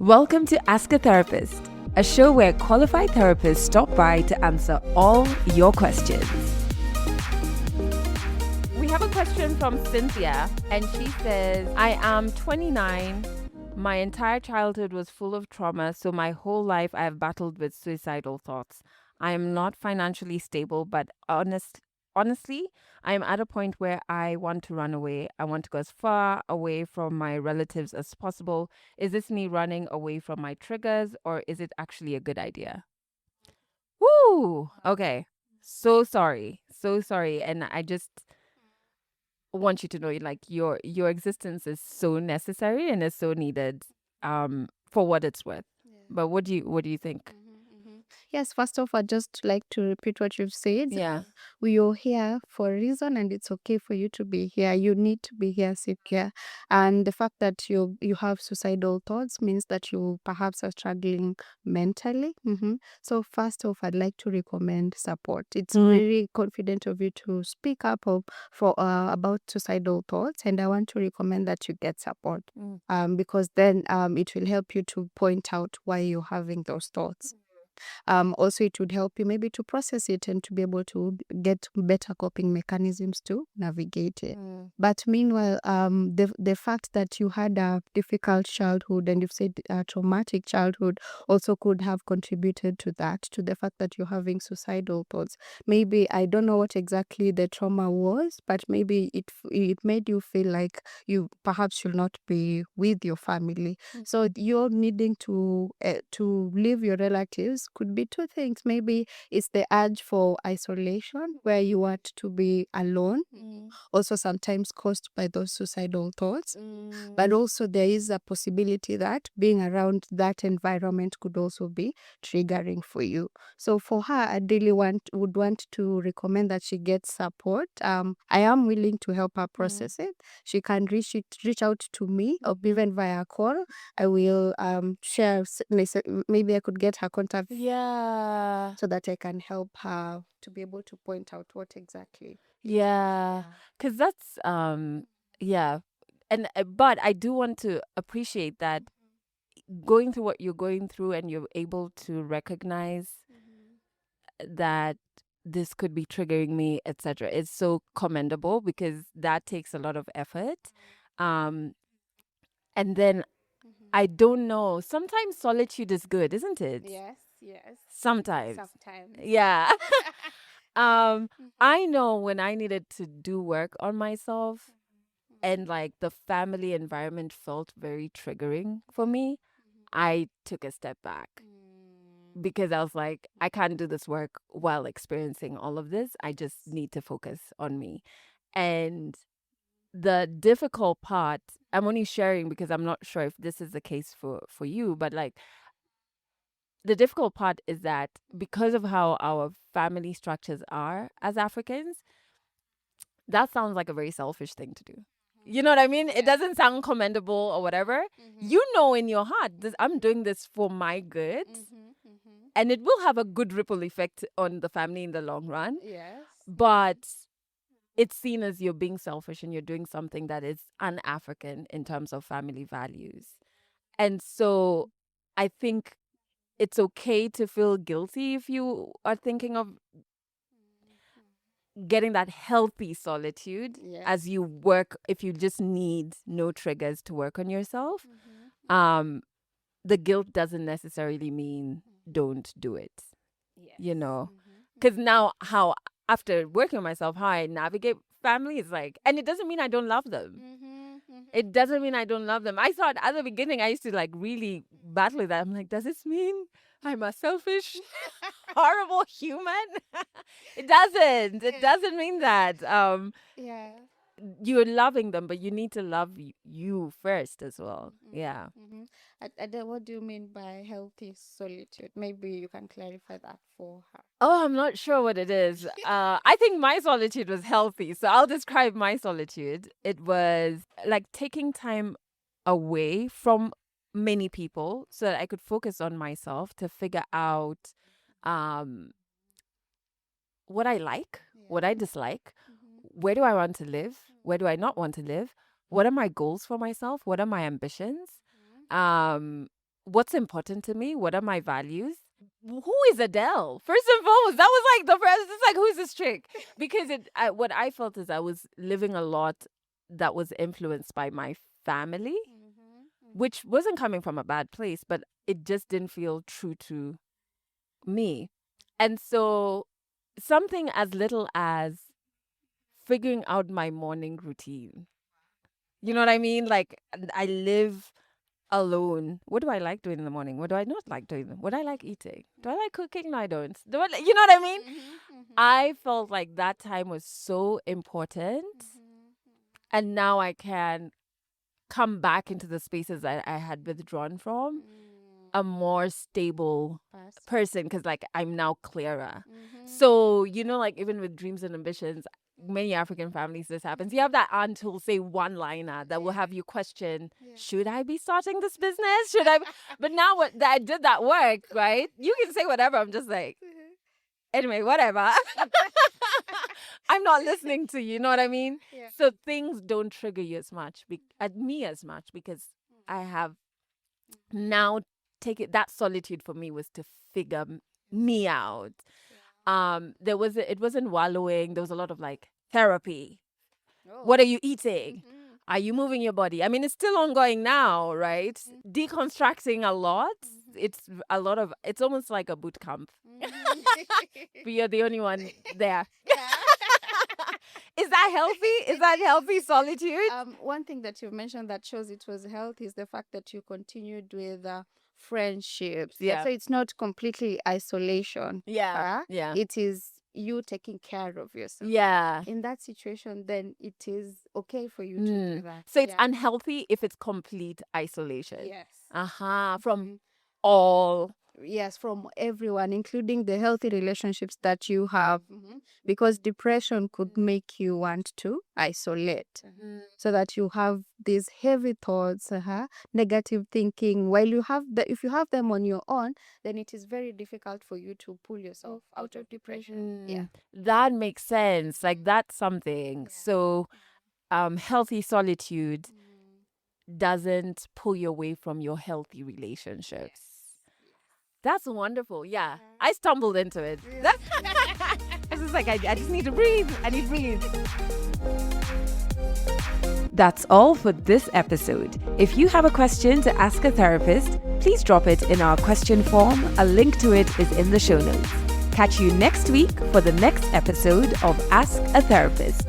Welcome to Ask a Therapist, a show where qualified therapists stop by to answer all your questions. We have a question from Cynthia, and she says, I am 29. My entire childhood was full of trauma, so my whole life I have battled with suicidal thoughts. I am not financially stable, but honestly, I am at a point where I want to run away. I want to go as far away from my relatives as possible. Is this me running away from my triggers, or is it actually a good idea? Woo! Okay. So sorry. So sorry. And I just want you to know, like, your existence is so necessary and is so needed for what it's worth. But what do you think? Yes, first of all, I'd just like to repeat what you've said. Yeah. We are here for a reason, and it's okay for you to be here. You need to be here, secure. And the fact that you have suicidal thoughts means that you perhaps are struggling mentally. So first off, I'd like to recommend support. It's very confident of you to speak up about suicidal thoughts, and I want to recommend that you get support. Because then it will help you to point out why you're having those thoughts. Also, it would help you maybe to process it and to be able to get better coping mechanisms to navigate it. But meanwhile, the fact that you had a difficult childhood and you've said a traumatic childhood also could have contributed to that, to the fact that you're having suicidal thoughts. Maybe, I don't know what exactly the trauma was, but maybe it made you feel like you perhaps should not be with your family. So you're needing to leave your relatives could be two things. Maybe it's the urge for isolation, where you want to be alone, also sometimes caused by those suicidal thoughts. But also there is a possibility that being around that environment could also be triggering for you. So for her, I really would want to recommend that she gets support. I am willing to help her process it. She can reach out to me, or even via call. I will share, maybe I could get her contact Yeah. so that I can help her to be able to point out what exactly. Yeah. Because that's yeah. And but I do want to appreciate that going through what you're going through and you're able to recognize that this could be triggering me, etc. It's so commendable, because that takes a lot of effort. Um and then I don't know, sometimes solitude is good, isn't it? Yes. Sometimes. Sometimes. Yeah. I know when I needed to do work on myself and like the family environment felt very triggering for me, I took a step back because I was like, I can't do this work while experiencing all of this. I just need to focus on me. And the difficult part, I'm only sharing because I'm not sure if this is the case for you, but like the difficult part is that because of how our family structures are as Africans, that sounds like a very selfish thing to do. You know what I mean? It doesn't sound commendable or whatever. You know in your heart, I'm doing this for my good, and it will have a good ripple effect on the family in the long run. Yes. But it's seen as you're being selfish and you're doing something that is un-African in terms of family values. And so I think it's okay to feel guilty if you are thinking of getting that healthy solitude as you work, if you just need no triggers to work on yourself. The guilt doesn't necessarily mean don't do it, you know, because now how after working on myself, how I navigate family is like, and it doesn't mean I don't love them. It doesn't mean I don't love them. I thought at the beginning I used to like really battle with that. I'm like, does this mean I'm a selfish, horrible human? It doesn't. It doesn't mean that. Yeah. You're loving them, but you need to love you first as well. Yeah. What do you mean by healthy solitude? Maybe you can clarify that for her. Oh, I'm not sure what it is. I think my solitude was healthy. So I'll describe my solitude. It was like taking time away from many people so that I could focus on myself to figure out um, what I like, what I dislike, where do I want to live, where do I not want to live, what are my goals for myself, what are my ambitions, um, what's important to me? What are my values? Who is Adele? First and foremost, that was like the first. It's like, who is this chick? Because what I felt is I was living a lot that was influenced by my family, which wasn't coming from a bad place, but it just didn't feel true to me. And so something as little as figuring out my morning routine. You know what I mean? Like, I live alone. What do I like doing in the morning? What do I not like doing? What do I like eating? Do I like cooking? No, I don't. You know what I mean? I felt like that time was so important. And now I can come back into the spaces that I had withdrawn from a more stable person, because like I'm now clearer. So, like even with dreams and ambitions, many African families this happens. You have that aunt who'll say one liner that will have you question, should I be starting this business? Should I? But now that I did that work, right? You can say whatever. I'm just like, anyway, whatever. I'm not listening to you. You know what I mean? Yeah. So things don't trigger you as much, at me as much, because I have now taken that solitude for me was to figure me out. It wasn't wallowing. There was a lot of like therapy. What are you eating? Are you moving your body? I mean, it's still ongoing now, right? Deconstructing a lot. It's almost like a boot camp. But you're the only one there. Is that healthy? Is that healthy solitude? One thing that you mentioned that shows it was healthy is the fact that you continued with friendships. Yeah. So it's not completely isolation. Yeah. Yeah. It is you taking care of yourself. Yeah. In that situation, then it is okay for you to do that. So it's unhealthy if it's complete isolation. Yes. From all. Yes, from everyone, including the healthy relationships that you have. Because depression could make you want to isolate. So that you have these heavy thoughts, negative thinking. While if you have them on your own, then it is very difficult for you to pull yourself out of depression. Yeah. That makes sense. Like, that's something. So healthy solitude doesn't pull you away from your healthy relationships. That's wonderful. Yeah. I stumbled into it. It's just like, I just need to breathe. I need to breathe. That's all for this episode. If you have a question to ask a therapist, please drop it in our question form. A link to it is in the show notes. Catch you next week for the next episode of Ask a Therapist.